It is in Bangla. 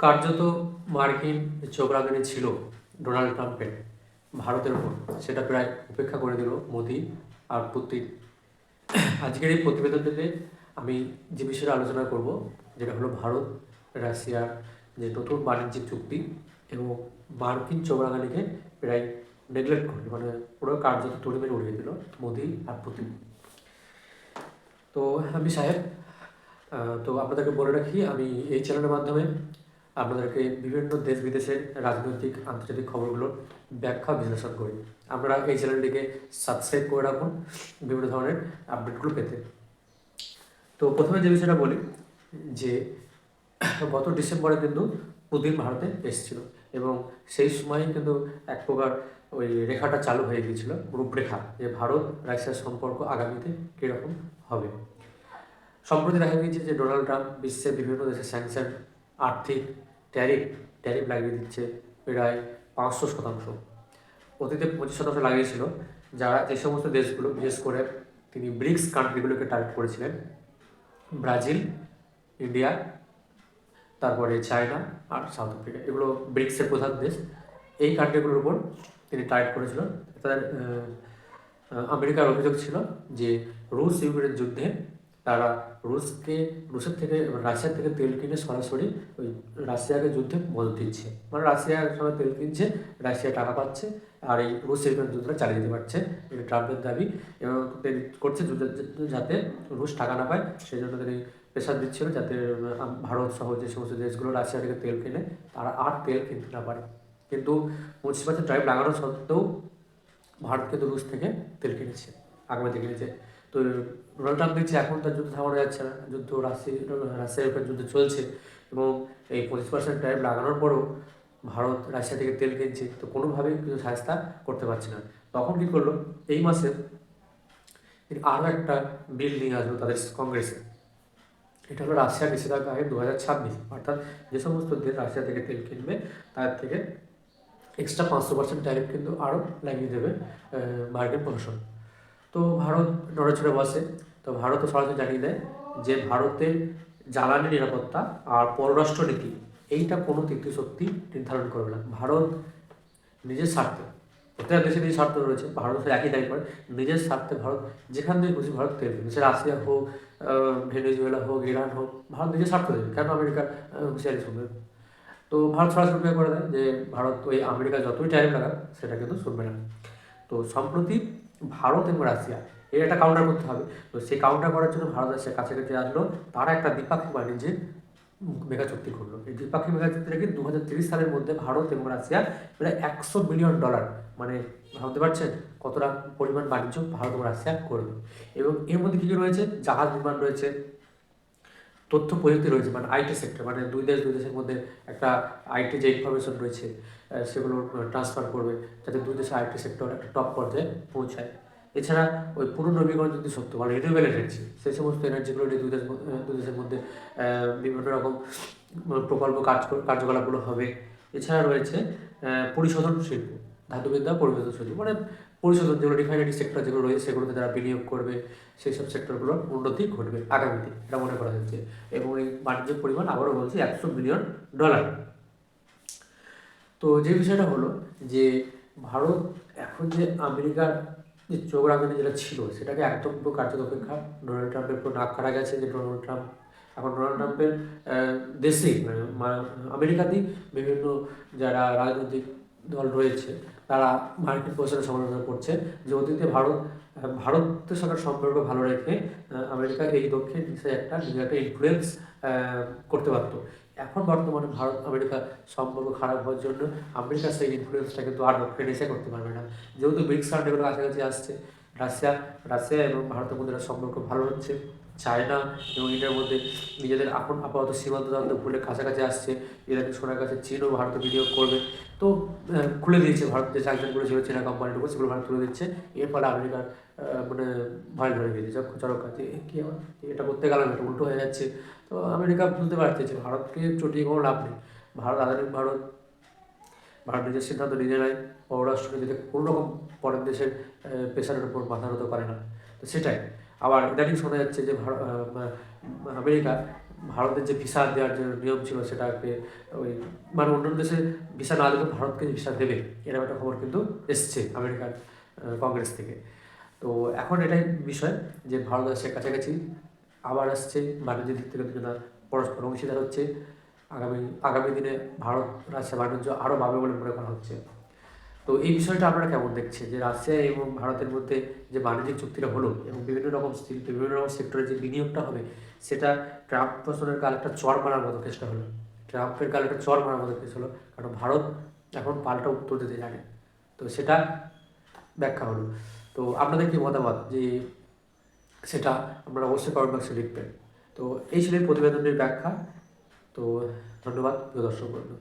কার্যত মার্কিন চোখ রাঙানি ছিল ডোনাল্ড ট্রাম্পের ভারতের উপর, সেটা প্রায় উপেক্ষা করে দিল মোদি আর পুতিন। আজকের এই প্রতিবেদনটিতে আমি যে বিষয়ে আলোচনা করব, যেটা হলো ভারত রাশিয়ার যে নতুন বাণিজ্যিক চুক্তি এবং মার্কিন চোখ রাঙানিকে প্রায় নেগলেক্ট করল, মানে পুরো কার্যত তুলে মেরে উড়িয়ে দিল মোদি আর পুতিন। তো আমি সাহেব, তো আপনাদেরকে বলে রাখি, আমি এই চ্যানেলের মাধ্যমে আপনাদেরকে বিভিন্ন দেশ বিদেশের রাজনৈতিক আন্তর্জাতিক খবরগুলোর ব্যাখ্যা বিশ্লেষণ করি। আপনারা এই চ্যানেলটিকে সাবস্ক্রাইব করে রাখুন বিভিন্ন ধরনের আপডেটগুলো পেতে। তো প্রথমে যে বিষয়টা বলি, যে গত ডিসেম্বরে কিন্তু পুতিন ভারতে এসেছিল এবং সেই সময় কিন্তু এক প্রকার ওই রেখাটা চালু হয়ে গিয়েছিল, রূপরেখা, যে ভারত রাশিয়ার সম্পর্ক আগামীতে কীরকম হবে। সম্প্রতি দেখা গিয়েছে যে ডোনাল্ড ট্রাম্প বিশ্বের বিভিন্ন দেশে স্যাংশন, আর্থিক ট্যারিফ লাগিয়ে দিচ্ছে প্রায় 500%। অতীতে 25% লাগিয়েছিল, যে সমস্ত দেশগুলো, বিশেষ করে তিনি ব্রিক্স কান্ট্রিগুলোকে টার্গেট করেছিলেন, ব্রাজিল, ইন্ডিয়া, তারপরে চায়না আর সাউথ আফ্রিকা, এগুলো ব্রিক্সের প্রধান দেশ। এই কান্ট্রিগুলোর উপর তিনি টার্গেট করেছিলেন। তাদের আমেরিকার অভিযোগ ছিল যে রুশ ইউক্রেন যুদ্ধে তারা রুশের থেকে রাশিয়ার থেকে তেল কিনে সরাসরি ওই রাশিয়াকে যুদ্ধে মদত দিচ্ছে, মানে রাশিয়ার সময় তেল কিনছে, রাশিয়া টাকা পাচ্ছে, আর এই রুশ ইউক্রেন যুদ্ধটা চালিয়ে যেতে পারছে। এটা ট্রাম্পের দাবি, এবং করছে যাতে রুশ টাকা না পায়, সেই জন্য তিনি প্রেশার দিচ্ছিল যাতে ভারত সহ যে সমস্ত দেশগুলো রাশিয়া থেকে তেল কিনে তারা আর তেল কিনতে না পারে। কিন্তু 25% ট্যারিফ লাগানো সত্ত্বেও ভারত কিন্তু রুশ থেকে তেল কিনেছে, আগামীতে কিনেছে। তো ডোনাল্ড ট্রাম্প দেখছে এখন তার যুদ্ধ থামানো যাচ্ছে না, রাশিয়ার উপর যুদ্ধ চলছে, এবং এই 25% ট্যারিফ লাগানোর পরেও ভারত রাশিয়া থেকে তেল কিনছে, তো কোনোভাবেই কিছু সাহায্য করতে পারছে না। তখন কী করলো, এই মাসে তিনি আরও একটা বিল নিয়ে আসলো তাদের কংগ্রেসে। এটা হলো রাশিয়ার নিষেধাজ্ঞা আইন 2026, অর্থাৎ যে সমস্ত দেশ রাশিয়া থেকে তেল কিনবে তার থেকে এক্সট্রা 500% ট্যারিফ কিন্তু আরও লাগিয়ে দেবে মার্কিন প্রশাসন। তো ভারত নড়েচড়ে বসে। তো ভারতও সরাসরি জানিয়ে দেয় যে ভারতের জ্বালানি নিরাপত্তা আর পররাষ্ট্রনীতি এইটা কোনো তৃতীয় শক্তি নির্ধারণ করবে না। ভারত নিজের স্বার্থে, প্রত্যেক দেশে নিজের স্বার্থ রয়েছে, ভারত একই দায়ী করে নিজের স্বার্থে ভারত যেখান থেকে খুশি ভারত তেল দেবে, সে রাশিয়া হোক, ভেনেজুয়েলা হোক, ইরান হোক, ভারত নিজের স্বার্থ দেবে, কেন আমেরিকার হুঁশিয়ারি শুনবে। তো ভারত সরাসরি করে দেয় যে ভারত ওই আমেরিকা যতই ট্যারিফ লাগাক সেটা কিন্তু শুনবে না। তো সম্প্রতি ভারত এবং রাশিয়া এর একটা কাউন্টার করতে হবে। তো সেই কাউন্টার করার জন্য ভারত রাশিয়া কাছাকাছি আসলো, তারা একটা দ্বিপাক্ষিক বাণিজ্যের মেগা চুক্তি করলো। এই দ্বিপাক্ষিক মেগা চুক্তিটা কি 2030 সালের মধ্যে ভারত এবং রাশিয়া প্রায় $100 বিলিয়ন, মানে ভাবতে পারছেন কতটা পরিমাণ বাণিজ্য ভারত এবং রাশিয়া করবে। এবং এর মধ্যে কী কী রয়েছে, জাহাজ নির্মাণ রয়েছে, তথ্য প্রযুক্তি রয়েছে, মানে আইটি সেক্টর, মানে দুই দেশের মধ্যে একটা আইটি যে ইনফরমেশন রয়েছে সেগুলো ট্রান্সফার করবে, যাতে দুই দেশের আইটি সেক্টর একটা টপ পর্যায়ে পৌঁছায়। এছাড়া ওই পুনর্নবীকরণ যদি শক্তি, মানে রিনিউয়েবল এনার্জি, সেই সমস্ত এনার্জিগুলো নিয়ে দুই দেশের মধ্যে বিভিন্ন রকম প্রকল্প কার্যকলাপগুলো হবে। এছাড়া রয়েছে পরিশোধন শিল্প, ধাতুবিদ্যা পরিশোধন শিল্প, মানে পরিশোধন যেগুলো রিফাইনারি সেক্টর যেগুলো রয়েছে সেগুলোতে তারা বিনিয়োগ করবে, সেই সব সেক্টরগুলোর উন্নতি ঘটবে আগামীতে, এটা মনে করা যাচ্ছে। এবং এই বাণিজ্যের পরিমাণ আবারও বলছি $100 বিলিয়ন। তো যে বিষয়টা হলো যে ভারত এখন যে আমেরিকার যে চোখ রাঙানি যেটা ছিল সেটাকে একদম পুরো কার্যত অপেক্ষা ডোনাল্ড ট্রাম্পের পুরো নাক কাটা গেছে, যে ডোনাল্ড ট্রাম্পের দেশেই, মানে আমেরিকাতেই বিভিন্ন যারা রাজনৈতিক দল রয়েছে তারা মার্কিন প্রশাসনের সমালোচনা করছে যে অতীতে ভারতের সঙ্গে সম্পর্ক ভালো রেখে আমেরিকা এই দক্ষিণ দেশে নিজের একটা ইনফ্লুয়েন্স করতে পারতো। এখন বর্তমানে ভারত আমেরিকা সম্পর্ক খারাপ হওয়ার জন্য আমেরিকা সেই ইনফ্লুয়েন্সটা কিন্তু আর দক্ষিণ এশিয়া করতে পারবে না, যেহেতু ব্রিক্স কান্ট্রিগুলো কাছাকাছি আসছে। রাশিয়া এবং ভারতের মধ্যে সম্পর্ক ভালো হচ্ছে, চায়না এবং ইন্ডিয়ার মধ্যে নিজেদের আপাতত সীমান্ত দ্বন্দ্ব ভুলে কাছাকাছি আসছে। এরা শোনার কাছে চীনও ভারতে বিনিয়োগ করবে, তো খুলে দিয়েছে ভারত যে চাকরিগুলো ছিল চীনা কোম্পানিটুকু, সেগুলো ভারত তুলে দিচ্ছে। এর ফলে আমেরিকার মানে ভয় ধরে গিয়েছে চরক কাছে, কী এটা করতে গেলাম, এটা উল্টো হয়ে যাচ্ছে। তো আমেরিকা বুঝতে পারছে যে ভারতকে চটিয়ে কোনো লাভ নেই, ভারত নিজের সিদ্ধান্ত নিজে নেয়, পররাষ্ট্রনীতিতে কোনো রকম পরের দেশের প্রেশারের উপর মাথা নত করে না। তো সেটাই আবার ইদানিং শোনা যাচ্ছে যে আমেরিকা ভারতের যে ভিসা দেওয়ার যে নিয়ম ছিল সেটাকে ওই মানে অন্যান্য দেশে ভিসা না দিলেও ভারতকে ভিসা দেবে, এরকম একটা খবর কিন্তু এসছে আমেরিকার কংগ্রেস থেকে। তো এখন এটাই বিষয় যে ভারত আর শেখ কাছাকাছি আবার আসছে, বাণিজ্যের দিক থেকে দুজনা পরস্পর অংশীদার হচ্ছে। আগামী আগামী দিনে ভারত রাশিয়া বাণিজ্য আরও বাড়বে বলে মনে করা হচ্ছে। তো এই বিষয়টা আপনারা কেমন দেখছেন যে রাশিয়া এবং ভারতের মধ্যে যে বাণিজ্যিক চুক্তিটা হলো এবং বিভিন্ন রকম শিল্পে বিভিন্ন রকম সেক্টরে যে বিনিয়োগটা হবে, সেটা ট্রাম্প প্রশাসনের কাল একটা চড় মারার মতো কেসটা হলো, ট্রাম্পের কাল একটা চড় মারার মতো কেস হলো, কারণ ভারত এখন পাল্টা উত্তর দিতে জানে। তো সেটা ব্যাখ্যা হলো। তো আপনাদের কি মতামত যে সেটা আপনারা অবশ্যই কমেন্ট বক্সে লিখবেন। তো এই ছিল এই প্রতিবেদনটির ব্যাখ্যা। তো ধন্যবাদ প্রিয় দর্শক বন্ধু।